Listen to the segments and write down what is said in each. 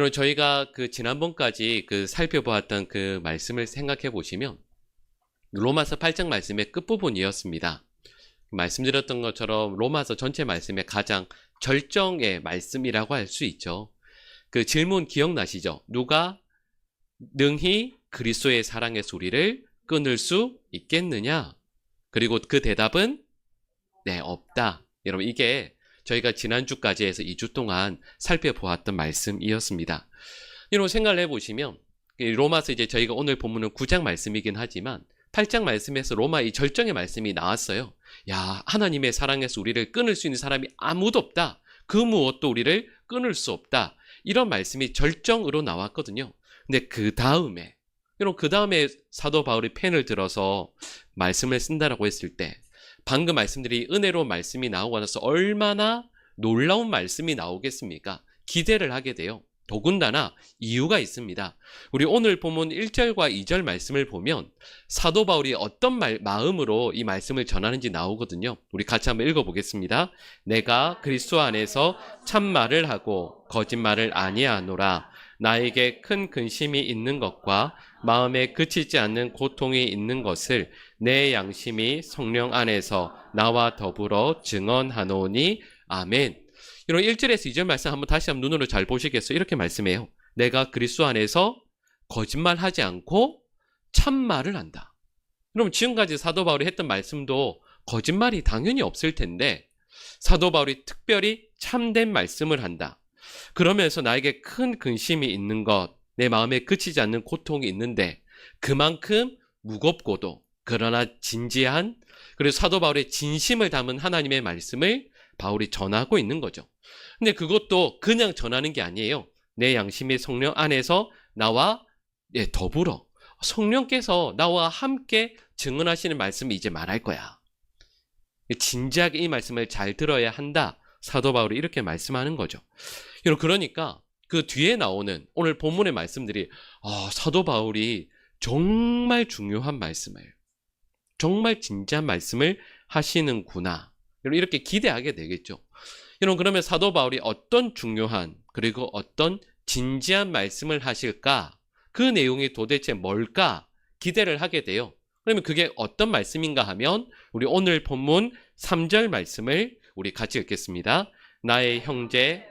그리고 저희가 지난번까지 살펴보았던 그 말씀을 생각해 보시면 로마서 8장 말씀의 끝부분이었습니다. 말씀드렸던 것처럼 로마서 전체 말씀의 가장 절정의 말씀이라고 할 수 있죠. 그 질문 기억나시죠? 누가 능히 그리스도의 사랑의 소리를 끊을 수 있겠느냐? 그리고 그 대답은 네, 없다. 여러분, 이게 저희가 지난주까지 해서 2주 동안 살펴보았던 말씀이었습니다. 여러분, 생각을 해보시면 로마서 이제 저희가 오늘 본문은 9장 말씀이긴 하지만 8장 말씀에서 로마 이 절정의 말씀이 나왔어요. 야, 하나님의 사랑에서 우리를 끊을 수 있는 사람이 아무도 없다. 그 무엇도 우리를 끊을 수 없다. 이런 말씀이 절정으로 나왔거든요. 근데 그 다음에 사도 바울이 펜을 들어서 말씀을 쓴다라고 했을 때 방금 말씀들이 은혜로운 말씀이 나오고 나서 얼마나 놀라운 말씀이 나오겠습니까? 기대를 하게 돼요. 더군다나 이유가 있습니다. 우리 오늘 본문 1절과 2절 말씀을 보면 사도 바울이 어떤 마음으로 이 말씀을 전하는지 나오거든요. 우리 같이 한번 읽어보겠습니다. 내가 그리스도 안에서 참말을 하고 거짓말을 아니하노라. 나에게 큰 근심이 있는 것과 마음에 그치지 않는 고통이 있는 것을 내 양심이 성령 안에서 나와 더불어 증언하노니 아멘. 이런 1절에서 2절 말씀 한번 다시 한번 눈으로 잘 보시겠어요? 이렇게 말씀해요. 내가 그리스도 안에서 거짓말하지 않고 참말을 한다. 그럼 지금까지 사도 바울이 했던 말씀도 거짓말이 당연히 없을 텐데 사도 바울이 특별히 참된 말씀을 한다. 그러면서 나에게 큰 근심이 있는 것, 내 마음에 그치지 않는 고통이 있는데 그만큼 무겁고도 그러나 진지한, 그리고 사도 바울의 진심을 담은 하나님의 말씀을 바울이 전하고 있는 거죠. 근데 그것도 그냥 전하는 게 아니에요. 내 양심의 성령 안에서 나와 더불어 성령께서 나와 함께 증언하시는 말씀을 이제 말할 거야. 진지하게 이 말씀을 잘 들어야 한다. 사도 바울이 이렇게 말씀하는 거죠. 여러분, 그러니까 그 뒤에 나오는 오늘 본문의 말씀들이 사도 바울이 정말 중요한 말씀을, 정말 진지한 말씀을 하시는구나. 여러분, 이렇게 기대하게 되겠죠. 여러분, 그러면 사도 바울이 어떤 중요한 그리고 어떤 진지한 말씀을 하실까? 그 내용이 도대체 뭘까? 기대를 하게 돼요. 그러면 그게 어떤 말씀인가 하면 우리 오늘 본문 3절 말씀을 우리 같이 읽겠습니다. 나의 형제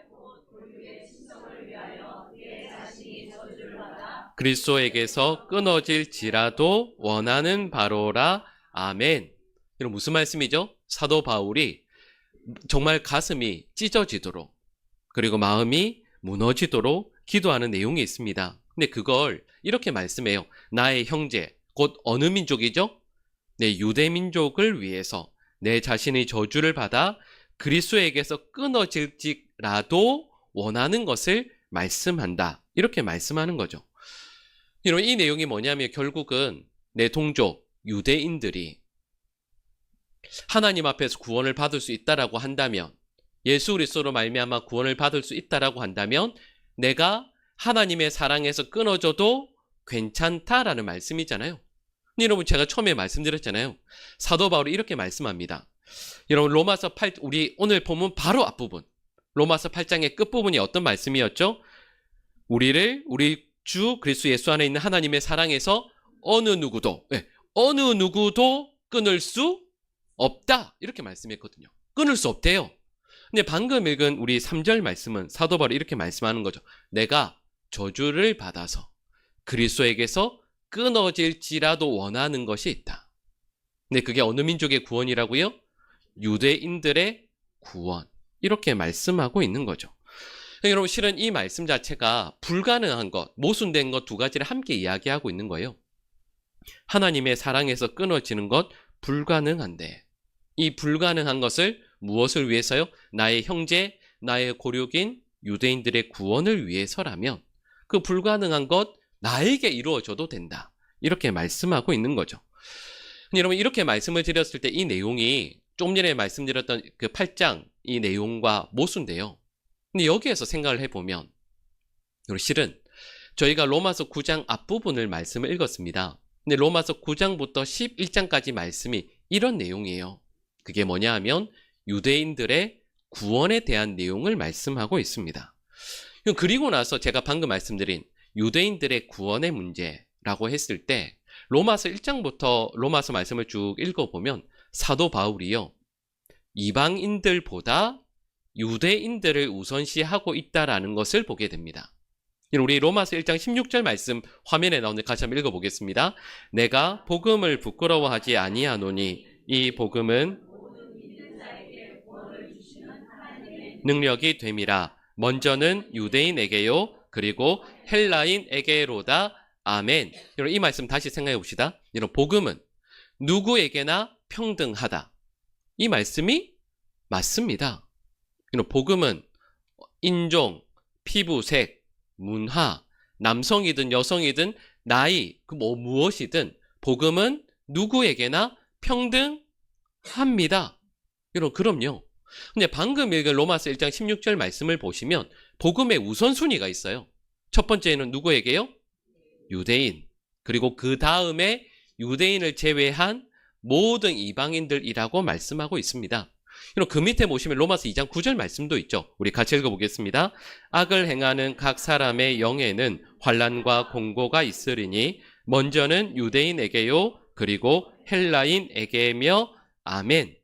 그리스도에게서 끊어질지라도 원하는 바로라. 아멘. 여러분, 무슨 말씀이죠? 사도 바울이 정말 가슴이 찢어지도록 그리고 마음이 무너지도록 기도하는 내용이 있습니다. 근데 그걸 이렇게 말씀해요. 나의 형제, 곧 어느 민족이죠? 내 유대 민족을 위해서 내 자신의 저주를 받아 그리스도에게서 끊어질지라도 원하는 것을 말씀한다. 이렇게 말씀하는 거죠. 이 내용이 뭐냐면 결국은 내 동족 유대인들이 하나님 앞에서 구원을 받을 수 있다라고 한다면, 예수 그리스도로 말미암아 구원을 받을 수 있다라고 한다면 내가 하나님의 사랑에서 끊어져도 괜찮다라는 말씀이잖아요. 여러분, 제가 처음에 말씀드렸잖아요. 사도 바울이 이렇게 말씀합니다. 여러분, 로마서 8, 우리 오늘 본문 바로 앞부분, 로마서 8장의 끝부분이 어떤 말씀이었죠? 우리 주 그리스도 예수 안에 있는 하나님의 사랑에서 어느 누구도 끊을 수 없다. 이렇게 말씀했거든요. 끊을 수 없대요. 근데 방금 읽은 우리 3절 말씀은 사도 바울이 이렇게 말씀하는 거죠. 내가 저주를 받아서 그리스도에게서 끊어질지라도 원하는 것이 있다. 근데 그게 어느 민족의 구원이라고요? 유대인들의 구원. 이렇게 말씀하고 있는 거죠. 여러분, 실은 이 말씀 자체가 불가능한 것, 모순된 것 두 가지를 함께 이야기하고 있는 거예요. 하나님의 사랑에서 끊어지는 것 불가능한데, 이 불가능한 것을 무엇을 위해서요? 나의 형제, 나의 고륙인 유대인들의 구원을 위해서라면 그 불가능한 것 나에게 이루어져도 된다. 이렇게 말씀하고 있는 거죠. 여러분, 이렇게 말씀을 드렸을 때 이 내용이 좀 전에 말씀드렸던 그 8장 이 내용과 모순돼요. 근데 여기에서 생각을 해보면 실은 저희가 로마서 9장 앞부분을 말씀을 읽었습니다. 근데 로마서 9장부터 11장까지 말씀이 이런 내용이에요. 그게 뭐냐 하면 유대인들의 구원에 대한 내용을 말씀하고 있습니다. 그리고 나서 제가 방금 말씀드린 유대인들의 구원의 문제라고 했을 때 로마서 1장부터 로마서 말씀을 쭉 읽어보면 사도 바울이요, 이방인들보다 유대인들을 우선시하고 있다라는 것을 보게 됩니다. 우리 로마서 1장 16절 말씀 화면에 나오는데 같이 한번 읽어보겠습니다. 내가 복음을 부끄러워하지 아니하노니 이 복음은 능력이 됨이라. 먼저는 유대인에게요 그리고 헬라인에게로다. 아멘. 여러분, 이 말씀 다시 생각해 봅시다. 여러분, 복음은 누구에게나 평등하다. 이 말씀이 맞습니다. 여러분, 복음은 인종, 피부색, 문화, 남성이든 여성이든 나이, 무엇이든 복음은 누구에게나 평등합니다. 여러분, 그럼요. 근데 방금 읽은 로마서 1장 16절 말씀을 보시면 복음의 우선순위가 있어요. 첫 번째는 누구에게요? 유대인. 그리고 그 다음에 유대인을 제외한 모든 이방인들이라고 말씀하고 있습니다. 그 밑에 보시면 로마서 2장 9절 말씀도 있죠. 우리 같이 읽어보겠습니다. 악을 행하는 각 사람의 영에는 환난과 공고가 있으리니 먼저는 유대인에게요 그리고 헬라인에게며. 아멘.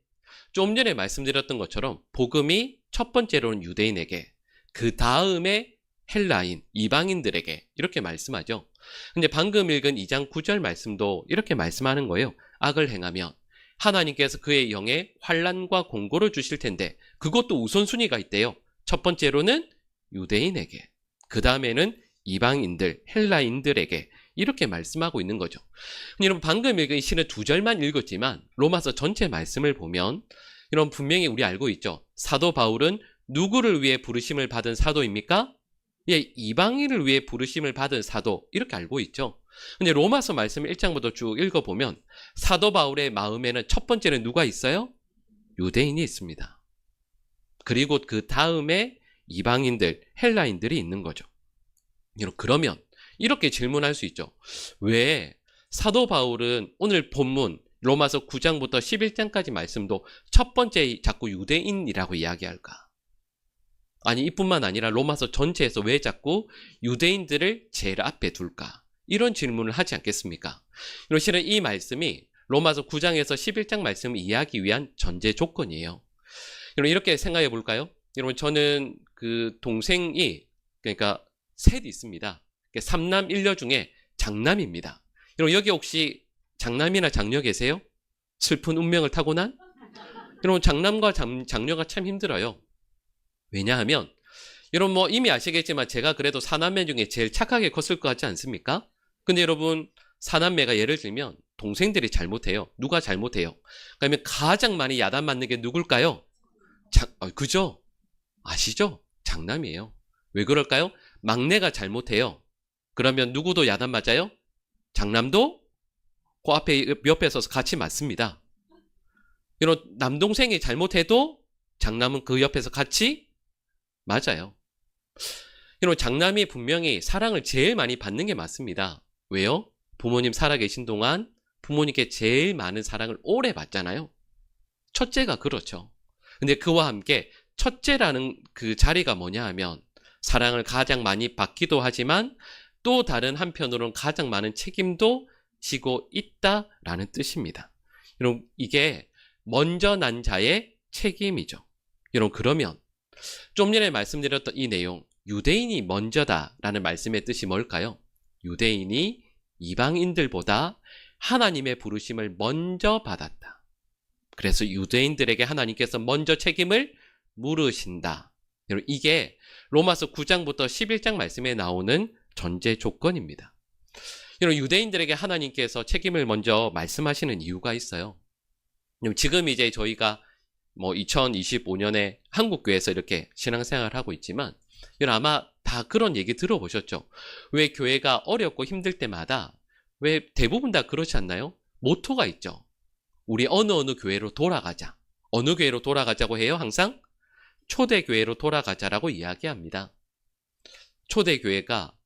좀 전에 말씀드렸던 것처럼 복음이 첫 번째로는 유대인에게, 그 다음에 헬라인, 이방인들에게 이렇게 말씀하죠. 근데 방금 읽은 2장 9절 말씀도 이렇게 말씀하는 거예요. 악을 행하면 하나님께서 그의 영에 환난과 공고를 주실 텐데 그것도 우선순위가 있대요. 첫 번째로는 유대인에게, 그 다음에는 이방인들, 헬라인들에게 이렇게 말씀하고 있는 거죠. 여러분, 방금 읽은 시는 두 절만 읽었지만 로마서 전체 말씀을 보면 여러분, 분명히 우리 알고 있죠. 사도 바울은 누구를 위해 부르심을 받은 사도입니까? 예, 이방인을 위해 부르심을 받은 사도, 이렇게 알고 있죠. 근데 로마서 말씀 1장부터 쭉 읽어보면 사도 바울의 마음에는 첫 번째는 누가 있어요? 유대인이 있습니다. 그리고 그 다음에 이방인들, 헬라인들이 있는 거죠. 그러면 이렇게 질문할 수 있죠. 왜 사도 바울은 오늘 본문 로마서 9장부터 11장까지 말씀도 첫 번째 자꾸 유대인이라고 이야기할까? 아니, 이뿐만 아니라 로마서 전체에서 왜 자꾸 유대인들을 제일 앞에 둘까? 이런 질문을 하지 않겠습니까? 실은 이 말씀이 로마서 9장에서 11장 말씀을 이해하기 위한 전제 조건이에요. 여러분, 이렇게 생각해 볼까요? 여러분, 저는 그 동생이, 그러니까 셋 있습니다. 삼남 일녀 중에 장남입니다. 여러분, 여기 혹시 장남이나 장녀 계세요? 슬픈 운명을 타고난? 여러분, 장남과 장녀가 참 힘들어요. 왜냐하면 여러분, 이미 아시겠지만 제가 그래도 사남매 중에 제일 착하게 컸을 것 같지 않습니까? 근데 여러분, 사남매가 예를 들면 동생들이 잘못해요. 누가 잘못해요? 그러면 가장 많이 야단 맞는 게 누굴까요? 그죠? 아시죠? 장남이에요. 왜 그럴까요? 막내가 잘못해요. 그러면 누구도 야단 맞아요? 장남도 그 앞에 옆에 서서 같이 맞습니다. 이런 남동생이 잘못해도 장남은 그 옆에서 같이 맞아요. 이런 장남이 분명히 사랑을 제일 많이 받는 게 맞습니다. 왜요? 부모님 살아계신 동안 부모님께 제일 많은 사랑을 오래 받잖아요. 첫째가 그렇죠. 근데 그와 함께 첫째라는 그 자리가 뭐냐 하면 사랑을 가장 많이 받기도 하지만 또 다른 한편으로는 가장 많은 책임도 지고 있다라는 뜻입니다. 여러분, 이게 먼저 난 자의 책임이죠. 여러분, 그러면 좀 전에 말씀드렸던 이 내용, 유대인이 먼저다라는 말씀의 뜻이 뭘까요? 유대인이 이방인들보다 하나님의 부르심을 먼저 받았다. 그래서 유대인들에게 하나님께서 먼저 책임을 물으신다. 여러분, 이게 로마서 9장부터 11장 말씀에 나오는 전제 조건입니다. 여러분, 유대인들에게 하나님께서 책임을 먼저 말씀하시는 이유가 있어요. 지금 이제 저희가 2025년에 한국교회에서 이렇게 신앙생활을 하고 있지만 여러분, 아마 다 그런 얘기 들어보셨죠? 왜 교회가 어렵고 힘들 때마다 왜 대부분 다 그렇지 않나요? 모토가 있죠. 우리 어느 교회로 돌아가자. 어느 교회로 돌아가자고 해요? 항상 초대교회로 돌아가자라고 이야기합니다. 초대교회가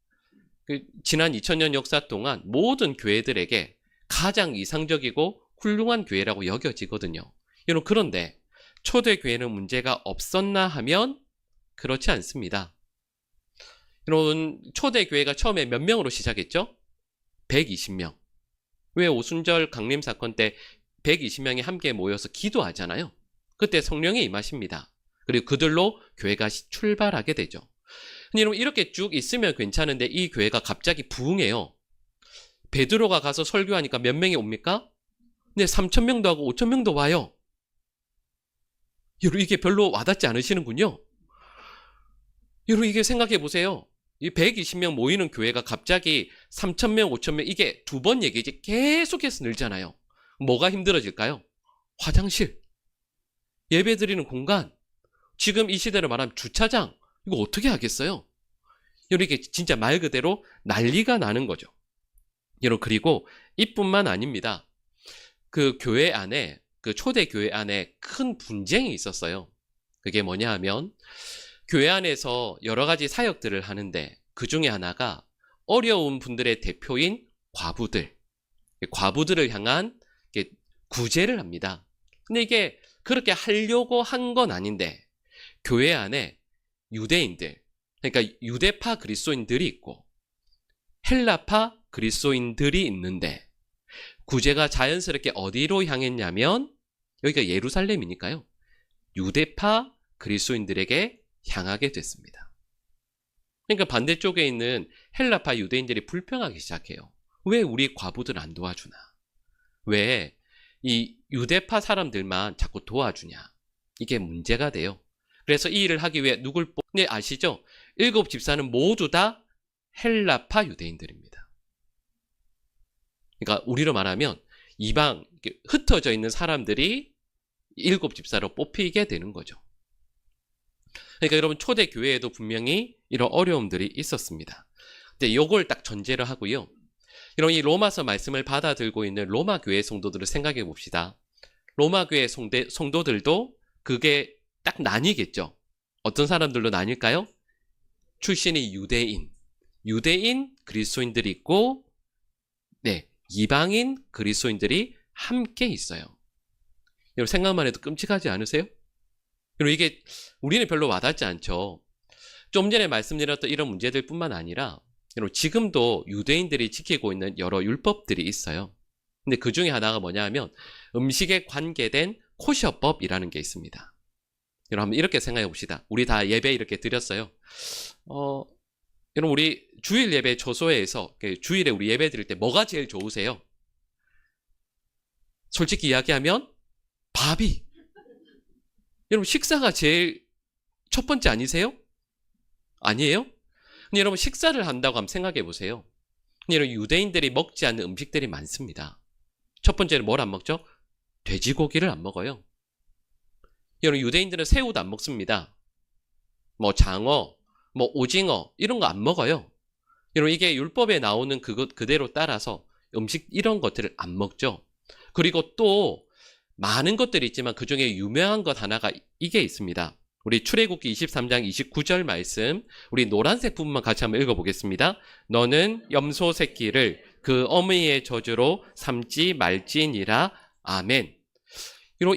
지난 2000년 역사 동안 모든 교회들에게 가장 이상적이고 훌륭한 교회라고 여겨지거든요. 여러분, 그런데 초대교회는 문제가 없었나 하면 그렇지 않습니다. 이런 초대 교회가 처음에 몇 명으로 시작했죠? 120명. 왜 오순절 강림 사건 때 120명이 함께 모여서 기도하잖아요. 그때 성령이 임하십니다. 그리고 그들로 교회가 출발하게 되죠. 근데 여러분 이렇게 쭉 있으면 괜찮은데 이 교회가 갑자기 부흥해요. 베드로가 가서 설교하니까 몇 명이 옵니까? 네, 3,000명도 하고 5,000명도 와요. 여러분 이게 별로 와닿지 않으시는군요. 여러분 이게 생각해 보세요. 이 120명 모이는 교회가 갑자기 3,000명, 5,000명 이게 두 번 얘기지 계속해서 늘잖아요. 뭐가 힘들어질까요? 화장실, 예배 드리는 공간, 지금 이 시대로 말하면 주차장, 이거 어떻게 하겠어요? 여러분 이게 진짜 말 그대로 난리가 나는 거죠. 여러분 그리고 이뿐만 아닙니다. 그 교회 안에, 그 초대 교회 안에 큰 분쟁이 있었어요. 그게 뭐냐 하면 교회 안에서 여러 가지 사역들을 하는데 그 중에 하나가 어려운 분들의 대표인 과부들을 향한 구제를 합니다. 근데 이게 그렇게 하려고 한 건 아닌데 교회 안에 유대인들, 그러니까 유대파 그리스도인들이 있고 헬라파 그리스도인들이 있는데 구제가 자연스럽게 어디로 향했냐면 여기가 예루살렘이니까요. 유대파 그리스도인들에게 향하게 됐습니다. 그러니까 반대쪽에 있는 헬라파 유대인들이 불평하기 시작해요. 왜 우리 과부들 안 도와주나? 왜 이 유대파 사람들만 자꾸 도와주냐? 이게 문제가 돼요. 그래서 이 일을 하기 위해 누굴 뽑냐 아시죠? 7 집사는 모두 다 헬라파 유대인들입니다. 그러니까 우리로 말하면 이방 흩어져 있는 사람들이 7 집사로 뽑히게 되는 거죠. 그러니까 여러분 초대 교회에도 분명히 이런 어려움들이 있었습니다. 근데 이걸 딱 전제로 하고요. 이런 이 로마서 말씀을 받아들고 있는 로마 교회 성도들을 생각해 봅시다. 로마 교회 성도들도 그게 딱 나뉘겠죠. 어떤 사람들로 나뉠까요? 출신이 유대인 그리스도인들이 있고, 네, 이방인 그리스도인들이 함께 있어요. 여러분 생각만 해도 끔찍하지 않으세요? 그리고 이게 우리는 별로 와닿지 않죠. 좀 전에 말씀드렸던 이런 문제들 뿐만 아니라 여러분 지금도 유대인들이 지키고 있는 여러 율법들이 있어요. 근데 그 중에 하나가 뭐냐 하면 음식에 관계된 코셔법이라는 게 있습니다. 여러분 한번 이렇게 생각해 봅시다. 우리 다 예배 이렇게 드렸어요. 여러분 우리 주일 예배 초소회에서 주일에 우리 예배 드릴 때 뭐가 제일 좋으세요? 솔직히 이야기하면 밥이. 여러분 식사가 제일 첫 번째 아니세요? 아니에요? 근데 여러분 식사를 한다고 한번 생각해 보세요. 근데 여러분 유대인들이 먹지 않는 음식들이 많습니다. 첫 번째는 뭘 안 먹죠? 돼지고기를 안 먹어요. 여러분 유대인들은 새우도 안 먹습니다. 뭐 장어, 뭐 오징어 이런 거 안 먹어요. 여러분 이게 율법에 나오는 그것 그대로 따라서 음식 이런 것들을 안 먹죠. 그리고 또 많은 것들이 있지만 그 중에 유명한 것 하나가 이게 있습니다. 우리 출애굽기 23장 29절 말씀, 우리 노란색 부분만 같이 한번 읽어보겠습니다. 너는 염소 새끼를 그 어미의 저주로 삼지 말지니라. 아멘.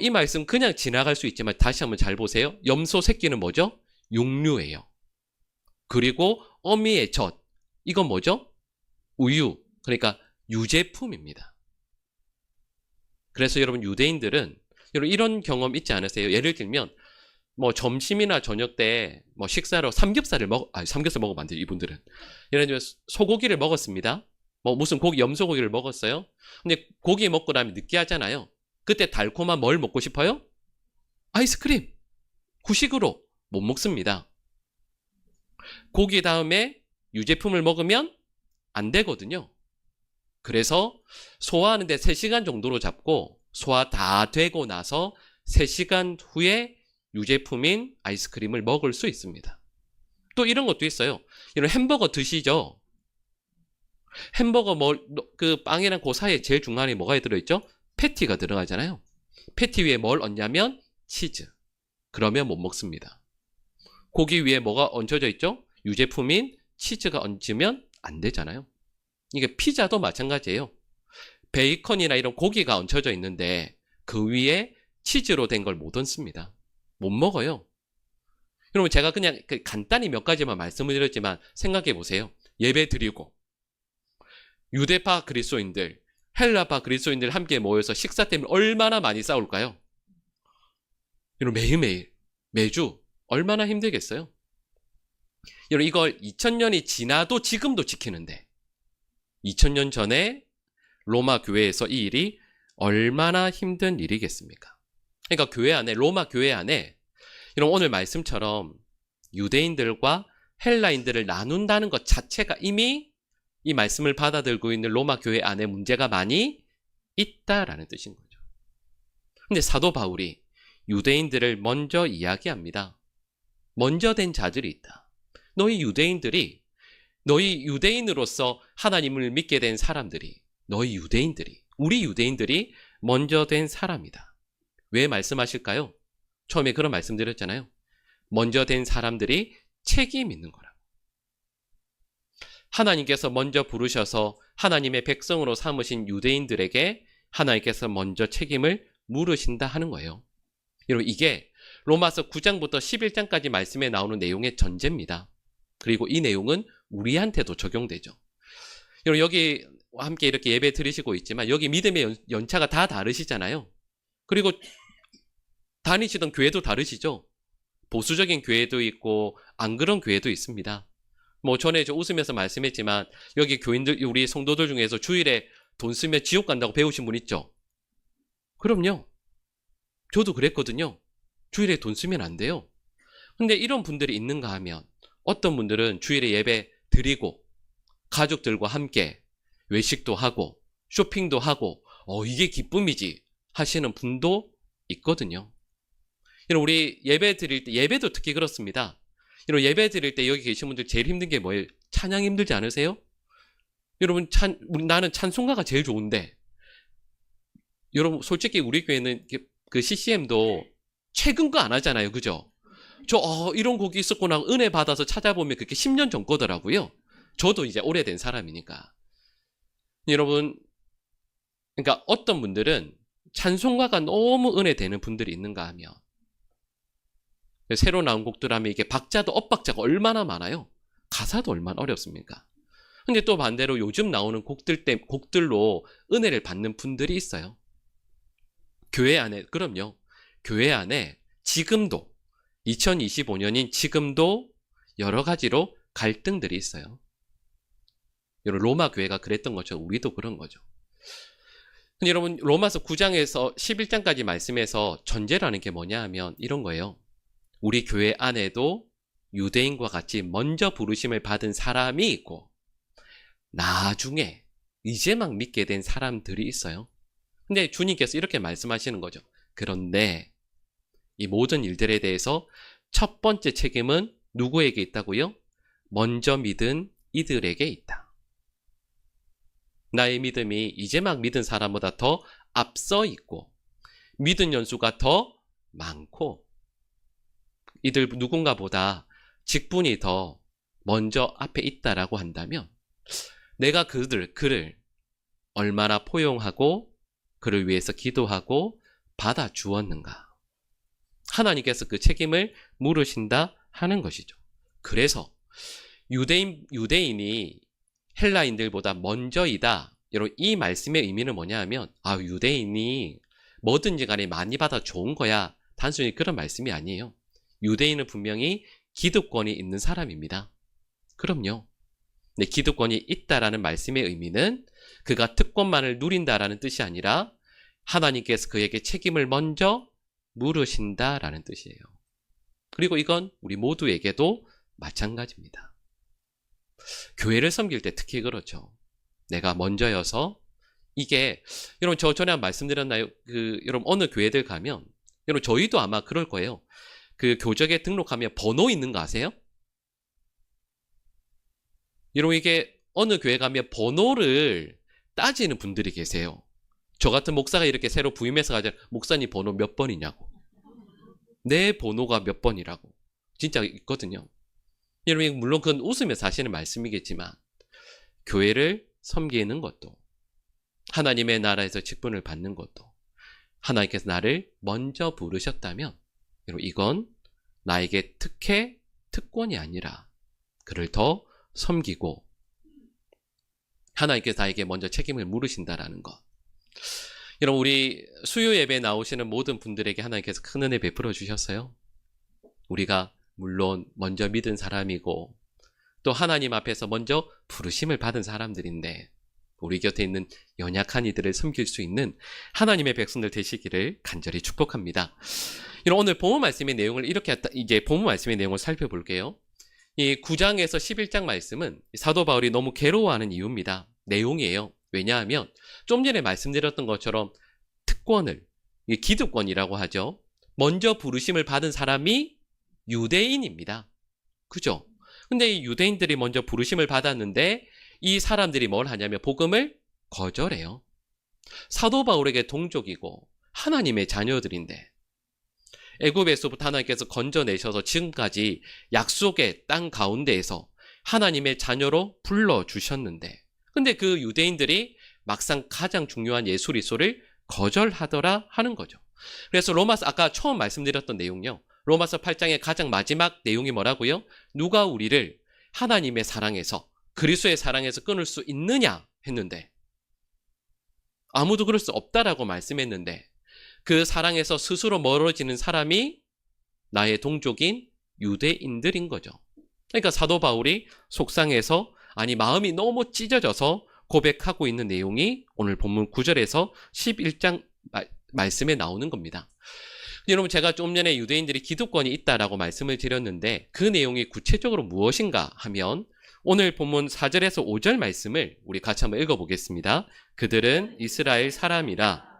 이 말씀 그냥 지나갈 수 있지만 다시 한번 잘 보세요. 염소 새끼는 뭐죠? 육류예요. 그리고 어미의 젖, 이건 뭐죠? 우유, 그러니까 유제품입니다. 그래서 여러분 유대인들은 여러분 이런 경험 있지 않으세요? 예를 들면 뭐 점심이나 저녁 때 뭐 식사로 삼겹살 먹으면 안 돼요. 이분들은 예를 들면 소고기를 먹었습니다. 뭐 무슨 고기, 염소고기를 먹었어요. 근데 고기 먹고 나면 느끼하잖아요. 그때 달콤한 뭘 먹고 싶어요? 아이스크림. 후식으로 못 먹습니다. 고기 다음에 유제품을 먹으면 안 되거든요. 그래서 소화하는데 3시간 정도로 잡고 소화 다 되고 나서 3시간 후에 유제품인 아이스크림을 먹을 수 있습니다. 또 이런 것도 있어요. 이런 햄버거 드시죠? 햄버거 그 빵이랑 그 사이에 제일 중간에 뭐가 들어있죠? 패티가 들어가잖아요. 패티 위에 뭘 얹냐면 치즈. 그러면 못 먹습니다. 고기 위에 뭐가 얹혀져 있죠? 유제품인 치즈가 얹으면 안 되잖아요. 이게 피자도 마찬가지예요. 베이컨이나 이런 고기가 얹혀져 있는데 그 위에 치즈로 된 걸 못 얹습니다. 못 먹어요. 여러분 제가 그냥 간단히 몇 가지만 말씀을 드렸지만 생각해 보세요. 예배 드리고 유대파 그리스도인들, 헬라파 그리스도인들 함께 모여서 식사 때문에 얼마나 많이 싸울까요? 여러분 매일매일 매주 얼마나 힘들겠어요? 여러분 이걸 2000년이 지나도 지금도 지키는데 2000년 전에 로마 교회에서 이 일이 얼마나 힘든 일이겠습니까? 그러니까 교회 안에 로마 교회 안에 이런 오늘 말씀처럼 유대인들과 헬라인들을 나눈다는 것 자체가 이미 이 말씀을 받아들고 있는 로마 교회 안에 문제가 많이 있다라는 뜻인 거죠. 근데 사도 바울이 유대인들을 먼저 이야기합니다. 먼저 된 자들이 있다. 너희 유대인으로서 하나님을 믿게 된 사람들이, 우리 유대인들이 먼저 된 사람이다. 왜 말씀하실까요? 처음에 그런 말씀 드렸잖아요. 먼저 된 사람들이 책임 있는 거라고. 하나님께서 먼저 부르셔서 하나님의 백성으로 삼으신 유대인들에게 하나님께서 먼저 책임을 물으신다 하는 거예요. 여러분 이게 로마서 9장부터 11장까지 말씀에 나오는 내용의 전제입니다. 그리고 이 내용은 우리한테도 적용되죠. 여러분 여기 함께 이렇게 예배 드리시고 있지만 여기 믿음의 연차가 다 다르시잖아요. 그리고 다니시던 교회도 다르시죠. 보수적인 교회도 있고 안 그런 교회도 있습니다. 뭐 전에 저 웃으면서 말씀했지만 여기 교인들, 우리 성도들 중에서 주일에 돈 쓰면 지옥 간다고 배우신 분 있죠? 그럼요. 저도 그랬거든요. 주일에 돈 쓰면 안 돼요. 근데 이런 분들이 있는가 하면 어떤 분들은 주일에 예배 드리고 가족들과 함께 외식도 하고 쇼핑도 하고 이게 기쁨이지 하시는 분도 있거든요. 우리 예배 드릴 때, 예배도 특히 그렇습니다. 예배 드릴 때 여기 계신 분들 제일 힘든 게 뭐예요? 찬양 힘들지 않으세요? 여러분 나는 찬송가가 제일 좋은데 여러분 솔직히 우리 교회는 그 CCM도 최근 거 안 하잖아요. 그죠? 이런 곡이 있었구나 은혜 받아서 찾아보면 그게 10년 전 거더라고요. 저도 이제 오래된 사람이니까. 여러분 그러니까 어떤 분들은 찬송가가 너무 은혜 되는 분들이 있는가 하면 새로 나온 곡들 하면 이게 박자도 엇박자가 얼마나 많아요. 가사도 얼마나 어렵습니까? 근데 또 반대로 요즘 나오는 곡들로 은혜를 받는 분들이 있어요. 교회 안에, 그럼요. 교회 안에 지금도 2025년인 지금도 여러 가지로 갈등들이 있어요. 여러분 로마 교회가 그랬던 것처럼 우리도 그런 거죠. 근데 여러분 로마서 9장에서 11장까지 말씀해서 전제라는 게 뭐냐 하면 이런 거예요. 우리 교회 안에도 유대인과 같이 먼저 부르심을 받은 사람이 있고 나중에 이제 막 믿게 된 사람들이 있어요. 근데 주님께서 이렇게 말씀하시는 거죠. 그런데 이 모든 일들에 대해서 첫 번째 책임은 누구에게 있다고요? 먼저 믿은 이들에게 있다. 나의 믿음이 이제 막 믿은 사람보다 더 앞서 있고 믿은 연수가 더 많고 이들 누군가보다 직분이 더 먼저 앞에 있다라고 한다면 내가 그를 얼마나 포용하고 그를 위해서 기도하고 받아주었는가. 하나님께서 그 책임을 물으신다 하는 것이죠. 그래서 유대인이 헬라인들보다 먼저이다. 여러분 이 말씀의 의미는 뭐냐 하면 유대인이 뭐든지 간에 많이 받아 좋은 거야. 단순히 그런 말씀이 아니에요. 유대인은 분명히 기득권이 있는 사람입니다. 그럼요. 근데 기득권이 있다라는 말씀의 의미는 그가 특권만을 누린다라는 뜻이 아니라 하나님께서 그에게 책임을 먼저 물으신다라는 뜻이에요. 그리고 이건 우리 모두에게도 마찬가지입니다. 교회를 섬길 때 특히 그렇죠. 내가 먼저여서 이게 여러분 저 전에 말씀드렸나요? 여러분 어느 교회들 가면 여러분 저희도 아마 그럴 거예요. 그 교적에 등록하면 번호 있는 거 아세요? 여러분 이게 어느 교회 가면 번호를 따지는 분들이 계세요. 저 같은 목사가 이렇게 새로 부임해서 가자 목사님 번호 몇 번이냐고. 내 번호가 몇 번이라고. 진짜 있거든요. 여러분 물론 그건 웃으면서 하시는 말씀이겠지만 교회를 섬기는 것도 하나님의 나라에서 직분을 받는 것도 하나님께서 나를 먼저 부르셨다면 여러분 이건 나에게 특권이 아니라 그를 더 섬기고 하나님께서 나에게 먼저 책임을 물으신다라는 것. 여러분, 우리 수요 예배에 나오시는 모든 분들에게 하나님께서 큰 은혜 베풀어 주셨어요. 우리가 물론 먼저 믿은 사람이고 또 하나님 앞에서 먼저 부르심을 받은 사람들인데 우리 곁에 있는 연약한 이들을 섬길 수 있는 하나님의 백성들 되시기를 간절히 축복합니다. 오늘 본문 말씀의 내용을 이제 본문 말씀의 내용을 살펴볼게요. 이 9장에서 11장 말씀은 사도 바울이 너무 괴로워하는 이유입니다. 내용이에요. 왜냐하면 좀 전에 말씀드렸던 것처럼 특권을, 기득권이라고 하죠. 먼저 부르심을 받은 사람이 유대인입니다. 그죠? 근데 이 유대인들이 먼저 부르심을 받았는데 이 사람들이 뭘 하냐면 복음을 거절해요. 사도 바울에게 동족이고 하나님의 자녀들인데 애굽에서부터 하나님께서 건져내셔서 지금까지 약속의 땅 가운데에서 하나님의 자녀로 불러주셨는데 근데 그 유대인들이 막상 가장 중요한 예수 그리스도를 거절하더라 하는 거죠. 그래서 로마서 아까 처음 말씀드렸던 내용요. 로마서 8장의 가장 마지막 내용이 뭐라고요? 누가 우리를 하나님의 사랑에서 그리스도의 사랑에서 끊을 수 있느냐 했는데 아무도 그럴 수 없다라고 말씀했는데 그 사랑에서 스스로 멀어지는 사람이 나의 동족인 유대인들인 거죠. 그러니까 사도 바울이 속상해서 아니 마음이 너무 찢어져서 고백하고 있는 내용이 오늘 본문 9절에서 11장 말씀에 나오는 겁니다. 여러분 제가 좀 전에 유대인들이 기득권이 있다라고 말씀을 드렸는데 그 내용이 구체적으로 무엇인가 하면 오늘 본문 4절에서 5절 말씀을 우리 같이 한번 읽어보겠습니다. 그들은 이스라엘 사람이라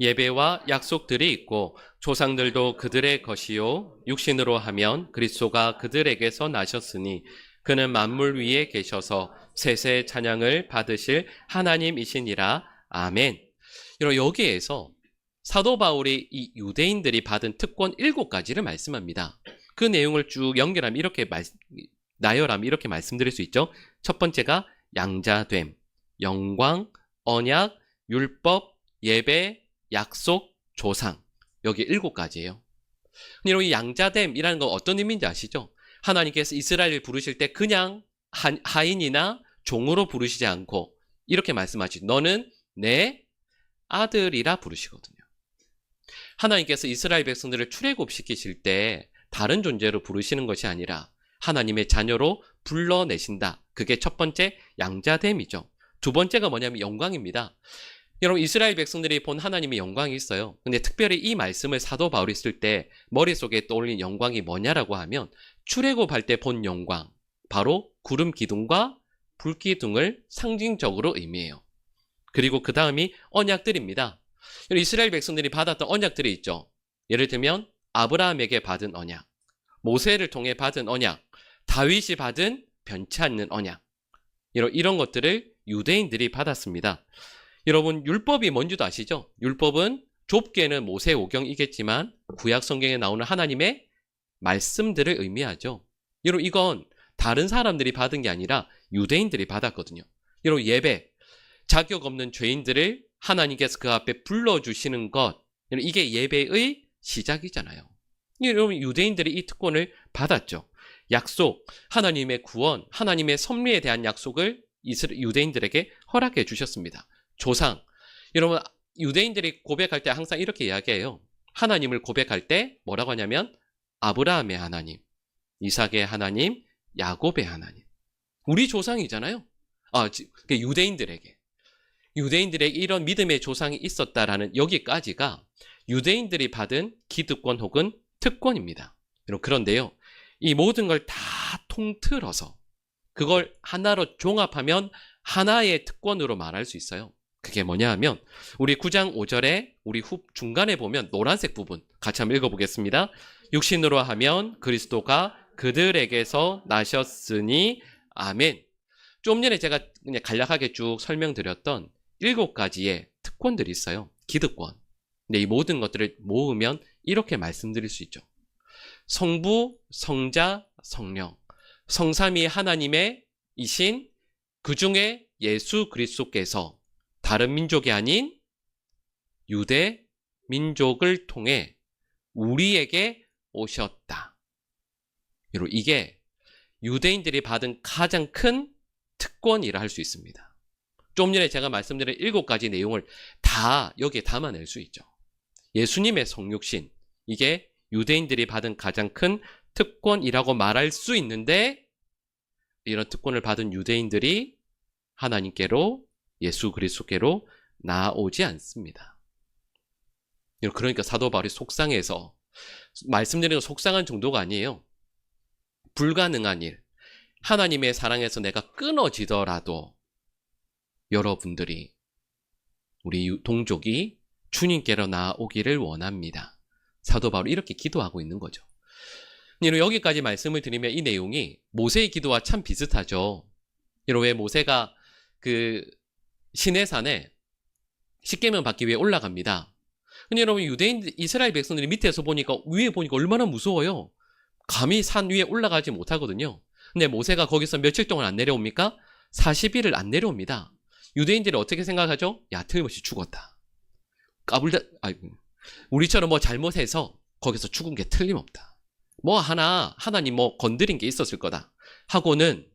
예배와 약속들이 있고 조상들도 그들의 것이요 육신으로 하면 그리스도가 그들에게서 나셨으니 그는 만물 위에 계셔서 세세 찬양을 받으실 하나님이시니라. 아멘. 여기에서 사도 바울이 이 유대인들이 받은 특권 7가지를 말씀합니다. 그 내용을 쭉 연결하면 나열하면 이렇게 말씀드릴 수 있죠. 첫 번째가 양자됨, 영광, 언약, 율법, 예배, 약속, 조상. 여기 7가지예요. 여러분, 이 양자됨이라는 건 어떤 의미인지 아시죠? 하나님께서 이스라엘을 부르실 때 그냥 하인이나 종으로 부르시지 않고 이렇게 말씀하시죠. 너는 내 아들이라 부르시거든요. 하나님께서 이스라엘 백성들을 출애굽시키실 때 다른 존재로 부르시는 것이 아니라 하나님의 자녀로 불러내신다. 그게 첫 번째 양자됨이죠. 두 번째가 뭐냐면 영광입니다. 여러분 이스라엘 백성들이 본 하나님의 영광이 있어요. 근데 특별히 이 말씀을 사도 바울이 쓸 때 머릿속에 떠올린 영광이 뭐냐라고 하면 출애굽할 때 본 영광, 바로 구름 기둥과 불 기둥을 상징적으로 의미해요. 그리고 그 다음이 언약들입니다. 이스라엘 백성들이 받았던 언약들이 있죠. 예를 들면 아브라함에게 받은 언약, 모세를 통해 받은 언약, 다윗이 받은 변치 않는 언약, 이런 것들을 유대인들이 받았습니다. 여러분 율법이 뭔지도 아시죠? 율법은 좁게는 모세 오경이겠지만 구약 성경에 나오는 하나님의 말씀들을 의미하죠. 여러분 이건 다른 사람들이 받은 게 아니라 유대인들이 받았거든요. 여러분 예배, 자격 없는 죄인들을 하나님께서 그 앞에 불러주시는 것, 이게 예배의 시작이잖아요. 여러분 유대인들이 이 특권을 받았죠. 약속, 하나님의 구원, 하나님의 섭리에 대한 약속을 유대인들에게 허락해 주셨습니다. 조상, 여러분 유대인들이 고백할 때 항상 이렇게 이야기해요. 하나님을 고백할 때 뭐라고 하냐면 아브라함의 하나님, 이삭의 하나님, 야곱의 하나님. 우리 조상이잖아요. 유대인들에게 이런 믿음의 조상이 있었다라는 여기까지가 유대인들이 받은 기득권 혹은 특권입니다. 그런데요, 이 모든 걸 다 통틀어서 그걸 하나로 종합하면 하나의 특권으로 말할 수 있어요. 그게 뭐냐 하면 우리 9장 5절에 우리 중간에 보면 노란색 부분 같이 한번 읽어보겠습니다. 육신으로 하면 그리스도가 그들에게서 나셨으니 아멘. 좀 전에 제가 그냥 간략하게 쭉 설명드렸던 7가지의 특권들이 있어요. 기득권. 근데 이 모든 것들을 모으면 이렇게 말씀드릴 수 있죠. 성부, 성자, 성령. 성삼위 하나님의 이신 그 중에 예수 그리스도께서 다른 민족이 아닌 유대 민족을 통해 우리에게 오셨다. 이게 유대인들이 받은 가장 큰 특권이라 할 수 있습니다. 좀 전에 제가 말씀드린 7가지 내용을 다 여기에 담아낼 수 있죠. 예수님의 성육신, 이게 유대인들이 받은 가장 큰 특권이라고 말할 수 있는데, 이런 특권을 받은 유대인들이 하나님께로, 예수 그리스도께로 나오지 않습니다. 그러니까 사도 바울이 속상해서, 말씀드리는 건 속상한 정도가 아니에요. 불가능한 일, 하나님의 사랑에서 내가 끊어지더라도 여러분들이, 우리 동족이 주님께로 나오기를 원합니다. 사도 바울이 이렇게 기도하고 있는 거죠. 여기까지 말씀을 드리면 이 내용이 모세의 기도와 참 비슷하죠. 왜 모세가 그 시내산에 십계명 받기 위해 올라갑니다. 근데 여러분, 이스라엘 백성들이 밑에서 보니까, 위에 보니까 얼마나 무서워요. 감히 산 위에 올라가지 못하거든요. 근데 모세가 거기서 며칠 동안 안 내려옵니까? 40일을 안 내려옵니다. 유대인들이 어떻게 생각하죠? 야, 틀림없이 죽었다. 우리처럼 뭐 잘못해서 거기서 죽은 게 틀림없다. 하나님 건드린 게 있었을 거다 하고는,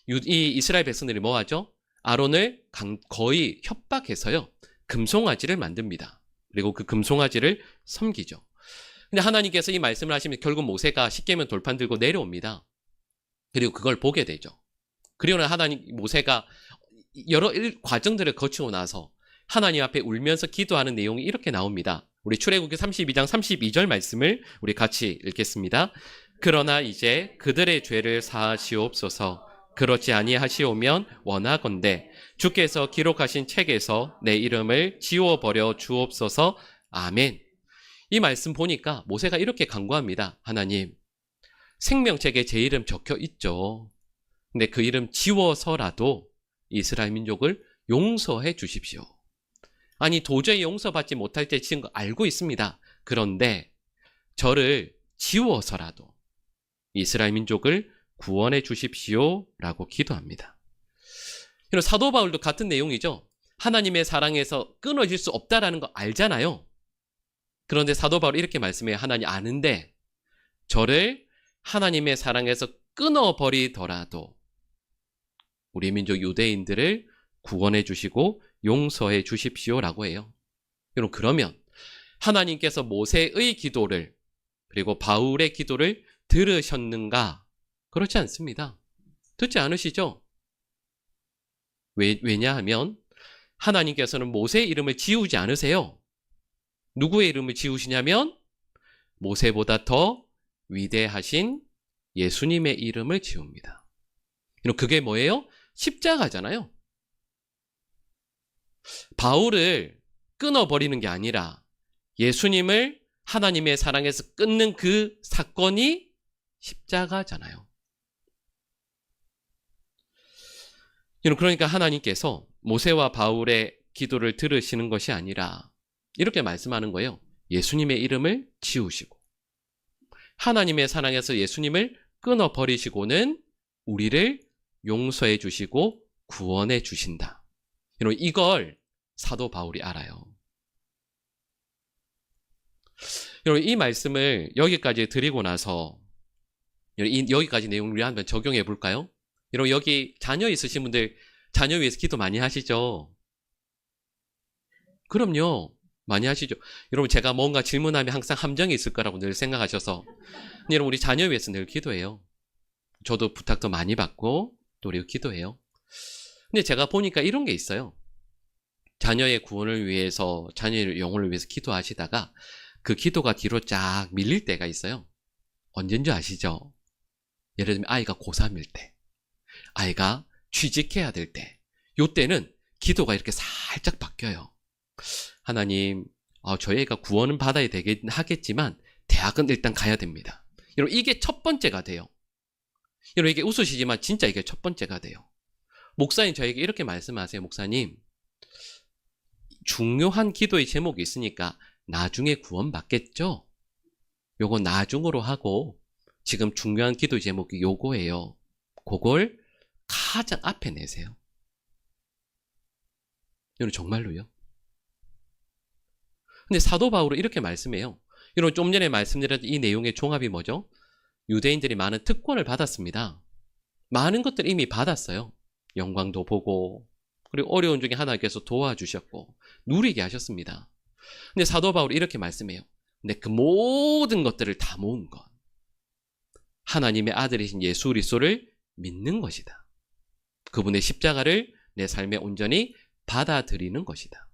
이 이스라엘 백성들이 뭐 하죠? 아론을 거의 협박해서요, 금송아지를 만듭니다. 그리고 그 금송아지를 섬기죠. 근데 하나님께서 이 말씀을 하시면 결국 모세가 십계명 돌판 들고 내려옵니다. 그리고 그걸 보게 되죠. 그리고는 모세가 여러 과정들을 거치고 나서 하나님 앞에 울면서 기도하는 내용이 이렇게 나옵니다. 우리 출애굽기 32장 32절 말씀을 우리 같이 읽겠습니다. 그러나 이제 그들의 죄를 사하시옵소서. 그렇지 아니하시오면 원하건대 주께서 기록하신 책에서 내 이름을 지워버려 주옵소서. 아멘. 이 말씀 보니까 모세가 이렇게 간구합니다. 하나님, 생명책에 제 이름 적혀 있죠. 근데 그 이름 지워서라도 이스라엘 민족을 용서해 주십시오. 아니, 도저히 용서받지 못할 때 지은 거 알고 있습니다. 그런데 저를 지워서라도 이스라엘 민족을 구원해 주십시오 라고 기도합니다. 사도 바울도 같은 내용이죠. 하나님의 사랑에서 끊어질 수 없다라는 거 알잖아요. 그런데 사도 바울이 이렇게 말씀해요. 하나님 아는데 저를 하나님의 사랑에서 끊어버리더라도 우리 민족 유대인들을 구원해 주시고 용서해 주십시오라고 해요. 여러분, 그러면 하나님께서 모세의 기도를, 그리고 바울의 기도를 들으셨는가? 그렇지 않습니다. 듣지 않으시죠? 왜냐하면 하나님께서는 모세의 이름을 지우지 않으세요. 누구의 이름을 지우시냐면 모세보다 더 위대하신 예수님의 이름을 지웁니다. 그게 뭐예요? 십자가잖아요. 바울을 끊어버리는 게 아니라 예수님을 하나님의 사랑에서 끊는 그 사건이 십자가잖아요. 그러니까 하나님께서 모세와 바울의 기도를 들으시는 것이 아니라 이렇게 말씀하는 거예요. 예수님의 이름을 지우시고 하나님의 사랑에서 예수님을 끊어버리시고는 우리를 용서해 주시고 구원해 주신다. 이걸 사도 바울이 알아요. 이 말씀을 여기까지 드리고 나서 여기까지 내용을 우리 한번 적용해 볼까요? 여기 자녀 있으신 분들 자녀 위해서 기도 많이 하시죠? 그럼요. 많이 하시죠. 여러분, 제가 뭔가 질문하면 항상 함정이 있을 거라고 늘 생각하셔서 여러분, 우리 자녀 위해서 늘 기도해요. 저도 부탁도 많이 받고 또 우리가 기도해요. 근데 제가 보니까 이런 게 있어요. 자녀의 구원을 위해서, 자녀의 영혼을 위해서 기도하시다가 그 기도가 뒤로 쫙 밀릴 때가 있어요. 언제인 줄 아시죠? 예를 들면 아이가 고3일 때, 아이가 취직해야 될 때, 요때는 기도가 이렇게 살짝 바뀌어요. 하나님, 저희 애가 구원은 받아야 되긴 하겠지만 대학은 일단 가야 됩니다. 여러분, 이게 첫 번째가 돼요. 여러분, 이게 웃으시지만 진짜 이게 첫 번째가 돼요. 목사님 저에게 이렇게 말씀하세요. 목사님, 중요한 기도의 제목이 있으니까 나중에 구원 받겠죠? 요거 나중으로 하고 지금 중요한 기도의 제목이 요거예요. 그걸 가장 앞에 내세요. 여러분, 정말로요. 근데 사도 바울은 이렇게 말씀해요. 이런 좀 전에 말씀드렸던 이 내용의 종합이 뭐죠? 유대인들이 많은 특권을 받았습니다. 많은 것들 이미 받았어요. 영광도 보고, 그리고 어려운 중에 하나님께서 도와주셨고 누리게 하셨습니다. 근데 사도 바울이 이렇게 말씀해요. 근데 그 모든 것들을 다 모은 것, 하나님의 아들이신 예수 그리스도를 믿는 것이다. 그분의 십자가를 내 삶에 온전히 받아들이는 것이다.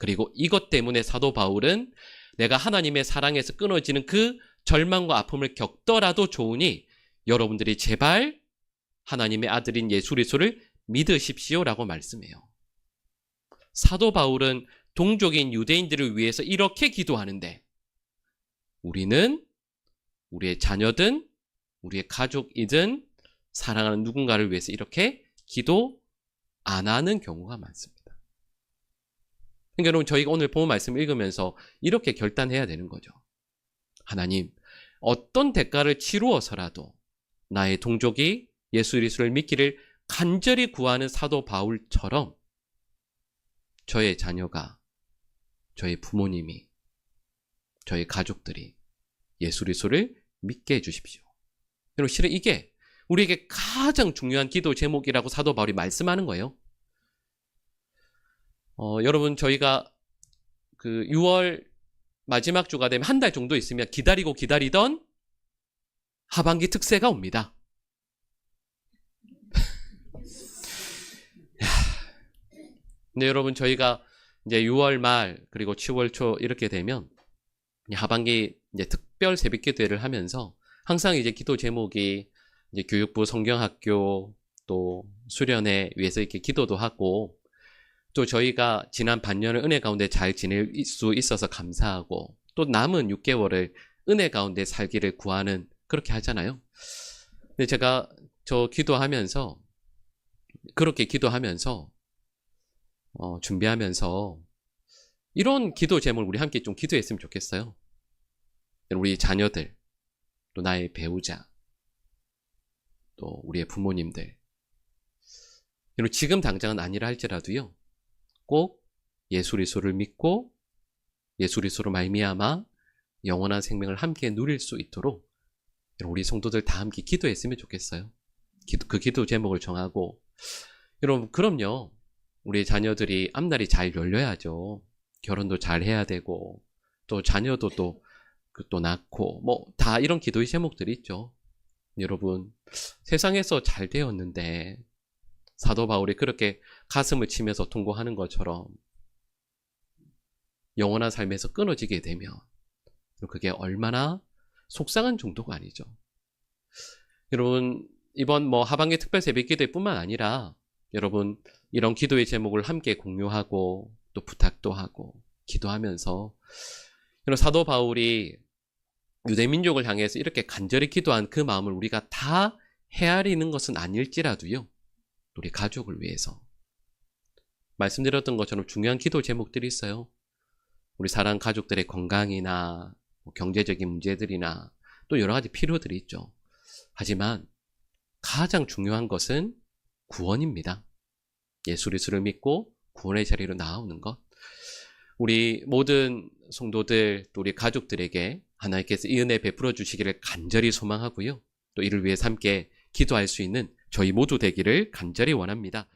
그리고 이것 때문에 사도 바울은 내가 하나님의 사랑에서 끊어지는 그 절망과 아픔을 겪더라도 좋으니 여러분들이 제발 하나님의 아들인 예수 그리스도를 믿으십시오라고 말씀해요. 사도 바울은 동족인 유대인들을 위해서 이렇게 기도하는데 우리는 우리의 자녀든 우리의 가족이든 사랑하는 누군가를 위해서 이렇게 기도 안 하는 경우가 많습니다. 그러니까 여러분, 저희가 오늘 본 말씀을 읽으면서 이렇게 결단해야 되는 거죠. 하나님, 어떤 대가를 치루어서라도 나의 동족이 예수 그리스도를 믿기를 간절히 구하는 사도 바울처럼 저의 자녀가, 저의 부모님이, 저의 가족들이 예수 그리스도를 믿게 해주십시오. 여러분, 실은 이게 우리에게 가장 중요한 기도 제목이라고 사도 바울이 말씀하는 거예요. 여러분, 저희가 그 6월 마지막 주가 되면 한 달 정도 있으면 기다리고 기다리던 하반기 특세가 옵니다. 근데 여러분, 저희가 이제 6월 말 그리고 7월 초 이렇게 되면 하반기 이제 특별 새벽 기도회를 하면서 항상 이제 기도 제목이 이제 교육부 성경학교 또 수련회 위해서 이렇게 기도도 하고, 또 저희가 지난 반년을 은혜 가운데 잘 지낼 수 있어서 감사하고, 또 남은 6개월을 은혜 가운데 살기를 구하는, 그렇게 하잖아요. 근데 제가 기도하면서, 그렇게 기도하면서 준비하면서 이런 기도 제목을 우리 함께 좀 기도했으면 좋겠어요. 우리 자녀들, 또 나의 배우자, 또 우리의 부모님들, 지금 당장은 아니라 할지라도요, 꼭 예수 그리스도를 믿고 예수 그리스도로 말미암아 영원한 생명을 함께 누릴 수 있도록 우리 성도들 다 함께 기도했으면 좋겠어요. 그 기도 제목을 정하고, 여러분, 그럼요, 우리 자녀들이 앞날이 잘 열려야죠. 결혼도 잘 해야 되고, 또 자녀도 또 낳고, 뭐 다 이런 기도의 제목들이 있죠. 여러분, 세상에서 잘 되었는데 사도 바울이 그렇게 가슴을 치면서 통곡하는 것처럼 영원한 삶에서 끊어지게 되면 그게 얼마나 속상한 정도가 아니죠. 여러분, 이번 하반기 특별 새벽 기도회뿐만 아니라 여러분, 이런 기도의 제목을 함께 공유하고 또 부탁도 하고 기도하면서, 여러분, 사도 바울이 유대민족을 향해서 이렇게 간절히 기도한 그 마음을 우리가 다 헤아리는 것은 아닐지라도요, 우리 가족을 위해서 말씀드렸던 것처럼 중요한 기도 제목들이 있어요. 우리 사랑하는 가족들의 건강이나 경제적인 문제들이나 또 여러 가지 필요들이 있죠. 하지만 가장 중요한 것은 구원입니다. 예수 그리스도를 믿고 구원의 자리로 나아오는 것. 우리 모든 성도들, 또 우리 가족들에게 하나님께서 이 은혜 베풀어 주시기를 간절히 소망하고요, 또 이를 위해서 함께 기도할 수 있는 저희 모두 되기를 간절히 원합니다.